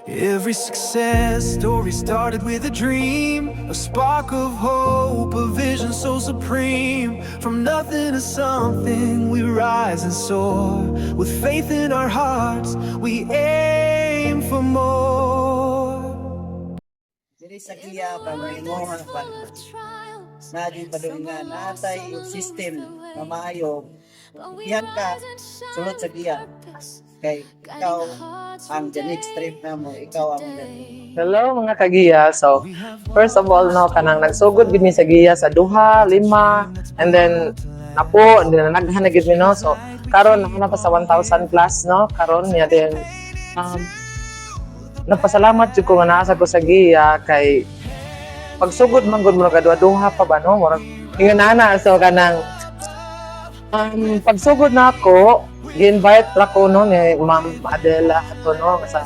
Every success story started with a dream, a spark of hope, a vision so supreme. From nothing to something, we rise and soar. With faith in our hearts, we aim for more. Dili sa kiya pag-ingongan pa naging padulingan natay yung system na maayo. Iyan ka sulod sa kiya kay ikaw ang the next trip na mo, ikaw ang Hello mga kagiya. So, first of all, no, kanang nagsugod gid mi sa giya sa duha, lima, and then napo, and then naghan na gid mi, no. So, karon na pa sa 1,000 plus, no. Karon niya din napasalamat jud ko nga naa sa ko sa giya kay pagsugod man gud mo kadua-duha pa ba, no. Murag inganana so kanang pagsugod na ako, gi-invite ra ko no ni Ma'am Adela ato no sa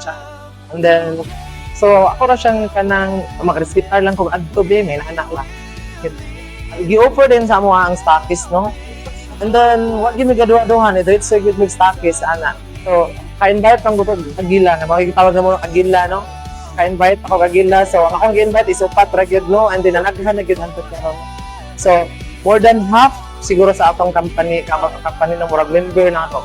chat. And then so ako ra siyang kanang mag-recitar lang kung adto be may anak lang. Gi-offer din sa amo ang stockist no. And then what gyud gadua-duha ni dito sa gyud mig stockist ana. So ka-invite ang gutod Agila na makikitawag na mo Agila no. Ka-invite ako Agila so ang akong gi-invite is upat ra gyud no and then naghan na gyud anto karon. So more than half siguro sa atong company na murag member na ako.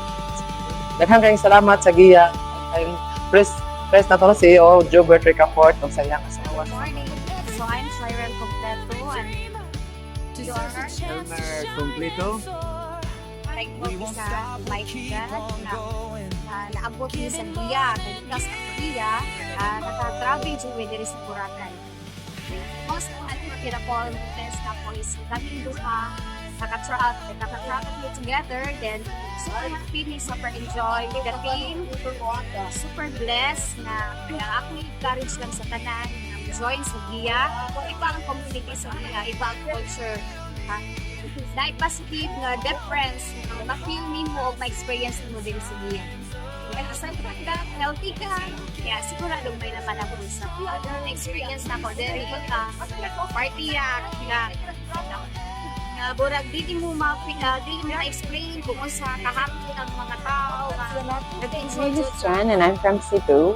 Daghang kayong salamat sa giya. I'm press na to CEO Jobert Ricafort ng sayang asawa. Good morning. So I'm Cyril Completo and you are Elmer Completo. nag-work sa life dyan na naabot niyo sa Liya. Kaya sa Liya, natatravel dyan with the Boracay. Most unforgettable moments na po is kaming duha naka-travel together, then super happy, super enjoy with the team, super blessed na ako encourage lang sa tanan na join sa Giya, iba ang community sa Giya, iba ang culture, dahil positive na difference, ma-feel mo o ma-experience mo din sa Giya. Kaya aside from that, healthy ka, kaya sigurado may naman ako sa experience na ako, dahil party burag dili mo ma-explain kung sa kahapon ng mga tao My name is Jan and I'm from Cebu.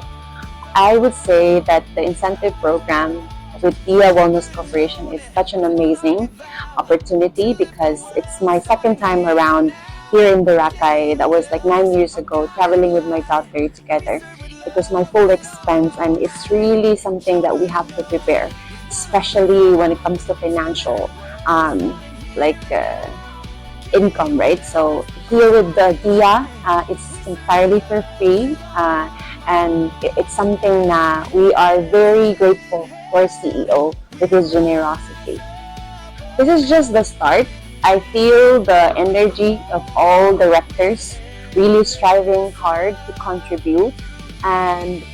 I would say that the incentive program with Dia Wellness Corporation is such an amazing opportunity because it's my second time around here in Boracay. That was like 9 years ago, traveling with my daughter together. It was my full expense and it's really something that we have to prepare, especially when it comes to financial income, right? So here with the Dia, it's entirely for free, and it's something that we are very grateful for CEO with his generosity. This is just the start. I feel the energy of all directors really striving hard to contribute, and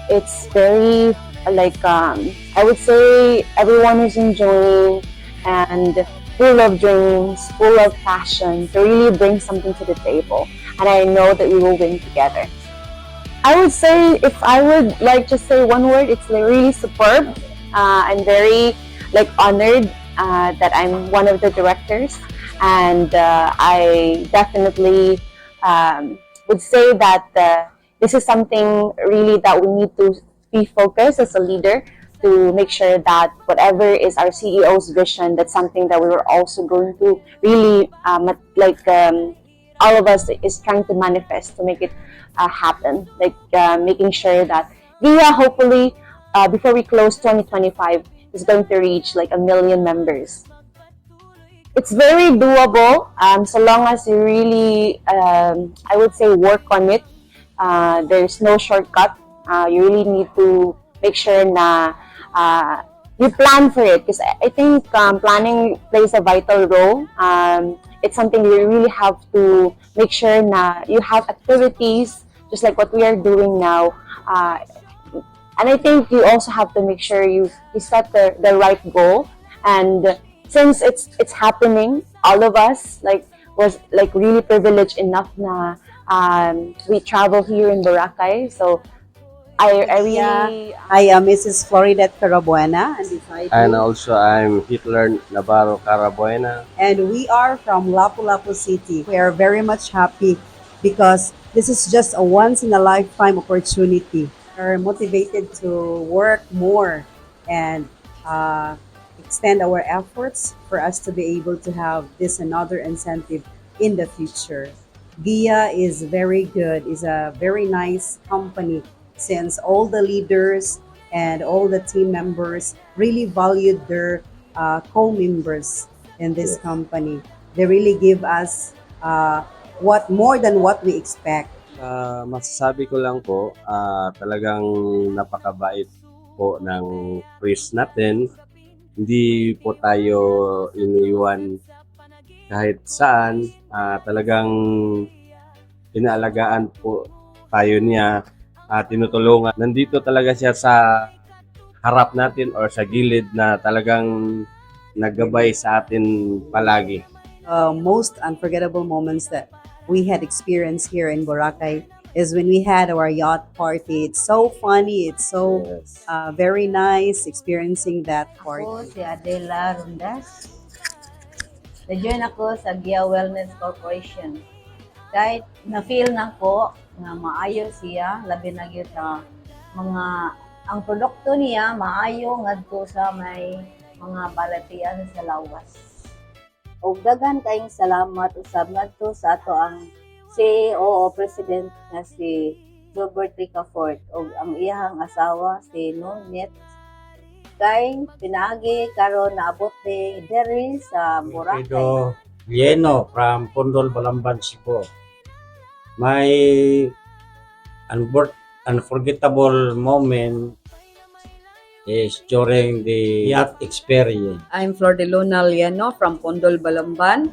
it's very I would say everyone is enjoying and full of dreams, full of passion to really bring something to the table. And I know that we will win together. I would say, if I would like to say one word, it's really superb. I'm very honored that I'm one of the directors. And I definitely would say that this is something really that we need to be focused as a leader, to make sure that whatever is our CEO's vision, that's something that we were also going to really, all of us is trying to manifest to make it happen. Making sure that Gia, hopefully, before we close 2025, is going to reach 1 million members. It's very doable, so long as you really, I would say, work on it. There's no shortcut. You really need to make sure na you plan for it, because I think planning plays a vital role. It's something you really have to make sure na you have activities just like what we are doing now. And I think you also have to make sure you set the right goal. And since it's happening, all of us was really privileged enough na we travel here in Boracay. So I am Mrs. Florida Carabuena, And also I'm Hitler Navarro Carabuena. and we are from Lapu-Lapu City. We are very much happy because this is just a once in a lifetime opportunity are motivated to work more and extend our efforts for us to be able to have this another incentive in the future. GIA is very good, is a very nice company since all the leaders and all the team members really valued their co-members in this company. They really give us what more than what we expect. Masasabi ko lang po, talagang napakabait po ng priest natin. Hindi po tayo iniwan kahit saan. Talagang inaalagaan po tayo niya. Tinutulungan. Nandito talaga siya sa harap natin or sa gilid na talagang naggabay sa atin palagi. Most unforgettable moments that we had experienced here in Boracay is when we had our yacht party. It's so funny. It's so Yes. very nice experiencing that party. Ako si Adela Rundas. Na-join ako sa GIA Wellness Corporation. Kahit na-feel na ko na maayo siya, labi na gyud na mga ang produkto niya maayo ngadto sa may mga balatian sa lawas. Og daghan kayong salamat usab ngadto sa ato ang CEO o President na si Robert Ricafort og ang iyang asawa si Nonet kay pinagi karon naabot ni diri sa Boracay. Pedro Lieno from Pondol, Balamban, Cebu. My unforgettable moment is during the yacht experience. I'm Flor de Luna Liano from Pondol, Balamban.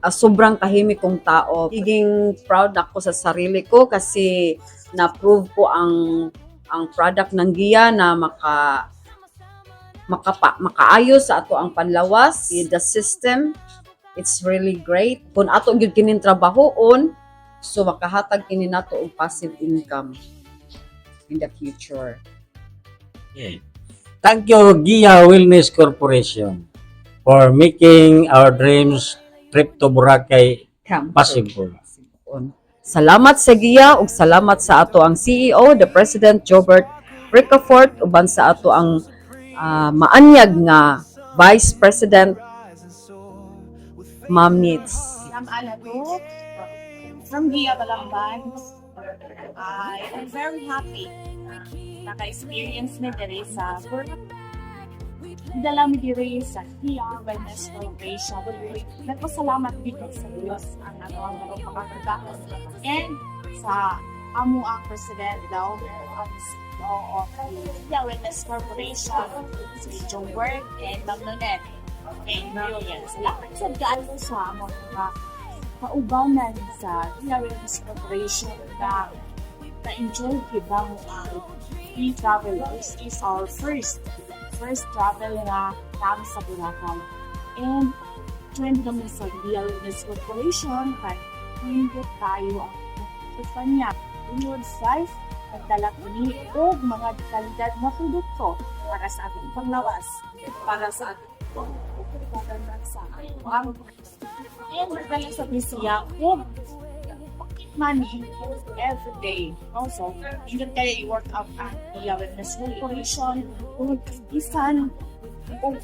Sobrang tahimik kong tao. Higing proud ako sa sarili ko kasi na-prove ko ang product ng GIA na makaayos sa ato ang panlawas. The system, it's really great. Kung ato gyud kining trabahoon, so makahatag kini nato og passive income in the future. Yeah. Thank you, GIA Wellness Corporation, for making our dreams trip to Boracay possible. Salamat sa GIA ug salamat sa ato ang CEO, the President Jobert Ricafort, uban sa ato ang maanyag nga Vice President Ma'am Nits. I'm Alato from GIA Balamban. I'm very happy naka-experience mi diri sa dala mi diri sa GIA Wellness Corporation. Nagpasalamat dito sa Diyos ang ang pagkakagawas and sa amo ang President daw ang CEO of GIA Wellness Corporation, si John Berg and Ma'am Nonet. And Julian, salamat sa gaan mo sa amon kaubanan sa GIA Wellness Corporation na na-enjoy kita mo ang e-travel. This is our first travel na kami sa Boracay. And join kami sa GIA Wellness Corporation kaya hindi tayo ang kanya. Unod size, nagdala kami o mga kalidad na produkto para sa ating panglawas, para sa ating pagkakansa. And nagdala sa Bisiya o money every day. Also, hindi tayo i-work out ang GIA Wellness Corporation kung isan kung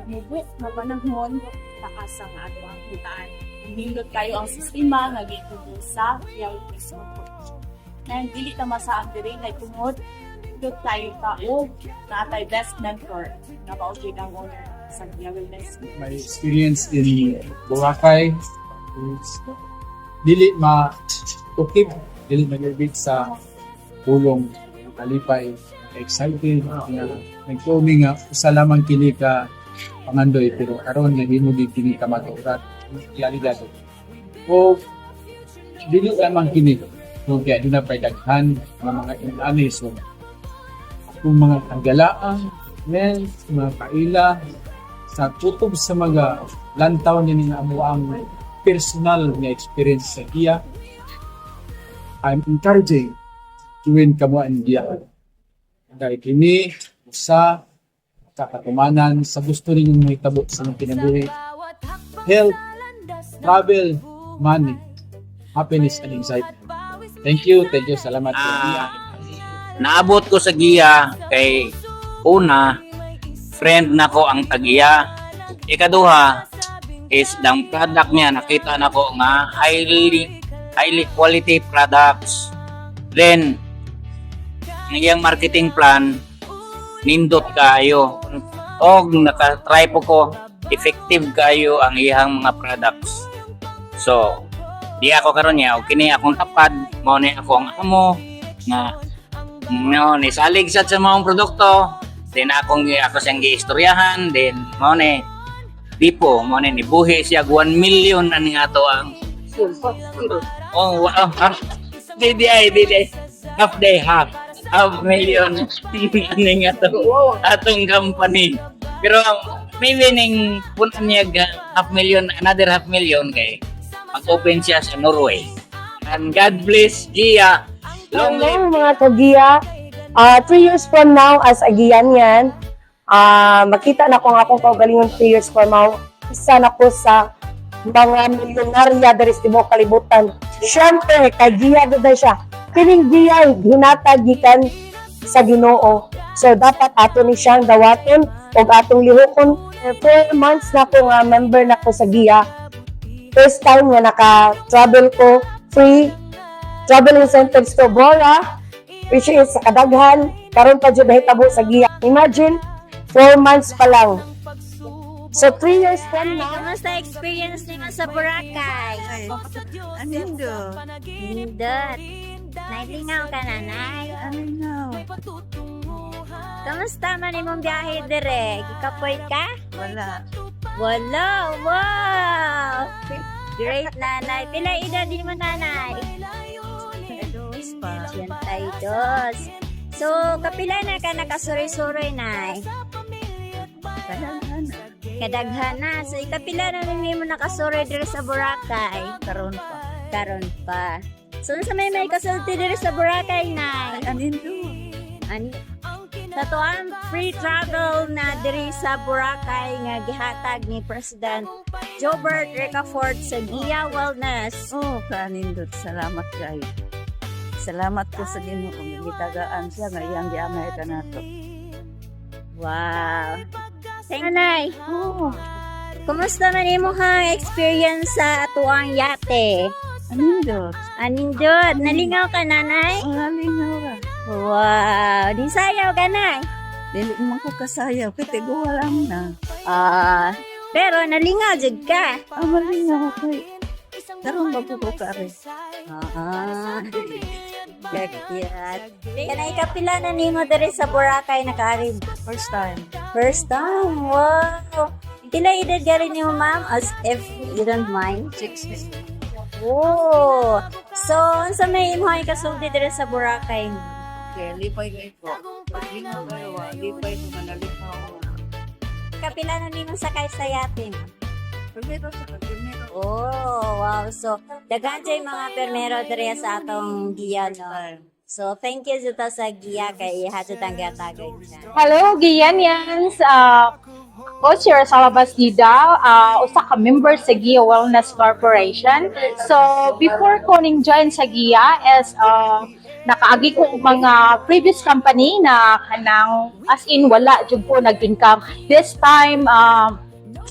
mubit na panahon taas ang ating kitaan. Humindot tayo ang sistema nga gitubo sa GIA Wellness Corporation. And dili ta masaan diri kay tungod dito tayo taog na atay best mentor na maugid ang owner sa GIA Wellness. My experience in Boracay is dili matukib, dili nagibig sa pulong kalipay. Excited nga nagtuomi nga usa lamang kini ka pangandoy pero karon nahimo gid kini ka maturat realidad. O dili lamang kini so kaya doon na pa'y daghan mga inani so kung mga tanggalaan men mga kaila sa tutob sa mga lantaw niya nga amo ang personal nga experience sa GIA. I'm encouraging to win kamo ang GIA. Dahil kini usa kakatumanan sa gusto ninyong mahitabo sa mga kinabuhi. Health, travel, money, happiness and excitement. Thank you. Salamat po. GIA. naabot ko sa giya kay una, friend na ko ang tagiya. Ikaduha, is ang product niya, nakita na ko nga highly quality products. Then, ang iyang marketing plan, nindot kayo. O nakatry po ko, effective kayo ang iyang mga products. So, di ako karon niya, o kini akong tapad, mo ni akong amo, nga, no, ni salig sa mga produkto, then ako siyang giistoryahan, then mo ni, tipo, mo ni buhi siya 1 million ani nga to ang oh wow di half million ani nga to atong company pero maybe ning punan niya another half million kay mag-open siya sa Norway. And God bless Gia. Long live. Hello mga ka-Gia. 3 years from now, as a Giyan yan, makita na ko nga akong kaugalingon 3 years from now, isa na ko sa mga milyonarya dari sa tibuok kalibutan. Siyempre, kay Gia doon siya. Kining Gia, hinatag gikan sa Ginoo. So, dapat ato ni siyang dawaton o atong lihokon. 4 months na ko nga member na ko sa Gia. First time nga naka-travel ko, free travel incentives to Bora, which is sa kadaghan, karon pa dyan mahitabo sa Gia. Imagine, 4 months pa lang. So, 3 years from now. Kamusta experience niyo sa Boracay? Anindot. Nindot. Nailingaw ka, nanay? Anindot. Kamusta man imong biyahe dire? Gikapoy ka? Wala. Wala! Wow! Great, nanay. Pila edad din mo, nanay? Dos pa. 82. So, kapila na ka nakasuroy-suroy, nay? Kadaghan. Kadaghan na. So, ikapila na rin mo nakasuroy dire sa Boracay? Karon pa. Karon pa. So, sa may kasulti dire sa Boracay, nay? Anindot. Sa tuang free travel na diri sa Boracay nga gihatag ni President Jobert Ricafort sa Gia Wellness. Oh, kanindot. Salamat kayo. Salamat ko sa Ginoo. Gitagaan siya nga iyang giamay ka nato. Wow. Thank Nanay. Oh, Kumusta man imo ha experience sa atuang yate? anindot. Anindot, nalingaw ka, nanay? Oh, nalingaw ka. Wow, di sayaw ka, nay? Dili man ko kasayaw. Katigo lang na. Pero nalingaw jud ka. Malingaw kay. Karon ba ko kare? Kakyat. Kanay kapila na nimo diri sa Boracay nakaarib? First time. First time, wow. Pila edad gari nimo, ma'am? As if you don't mind. 6. Oh, so unsa may imong kasulti diri sa Boracay? Kaya lipay ko. Paglingaw kayo, lipay ko manalikaw. Kapila na nimo sa kaysayatin? Primero sa primero. Oh, wow. So, daghan jay mga permero diri sa atong Gia, no? So, thank you Zuta sa Gia kay hatod ang gatagay niya. Hello, Gianyans! Ako si Rosala Bastida, usa ka member sa Gia Wellness Corporation. So, before ko ning join sa Gia is nakaagi ko mga previous company na kanang as in wala jud ko nag-income. This time,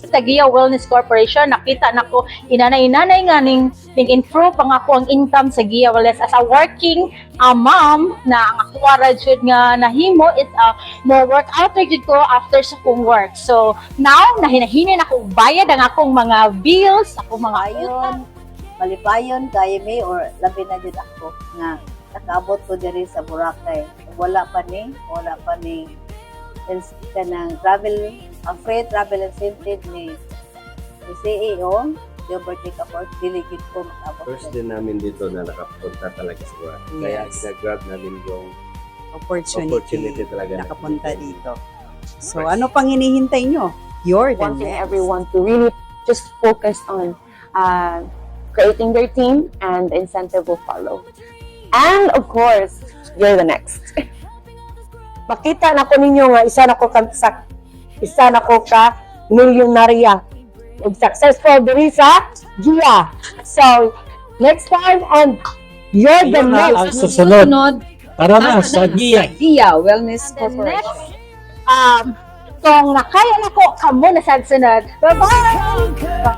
sa Gia Wellness Corporation, nakita na ko inanay-inanay nga ning improve ang ako ang income sa Gia Wellness as a working mom na ang ako ra jud nga nahimo is more work out jud ko after sa kong work. So now nahinahinay na ko bayad ang akong mga bills, akong mga Ayon, malipayon kay me or labi na jud ako nga nakaabot ko diri sa Boracay. Wala pa ni kanang travel, ang free travel incentive ni CEO, Gilbert Ricafort, diligid ko makabot. First din namin dito na nakapunta talaga sa Boracay. Kaya Yes. gina-grab namin yung Opportunity talaga. nakapunta dito. So, ano pang hinihintay nyo? You're the Wanting next. everyone to really just focus on creating their team, and the incentive will follow. And of course, you're the next. Makita na ko ninyo nga isa na ko ka milyonarya ug successful diri sa Gia. So next time, and you're the Ayun na, ang next. susunod. Tara na sa Gia. Gia Wellness The Corporation. next, kung nakaya na ko, kamo na sa sunod. Bye-bye!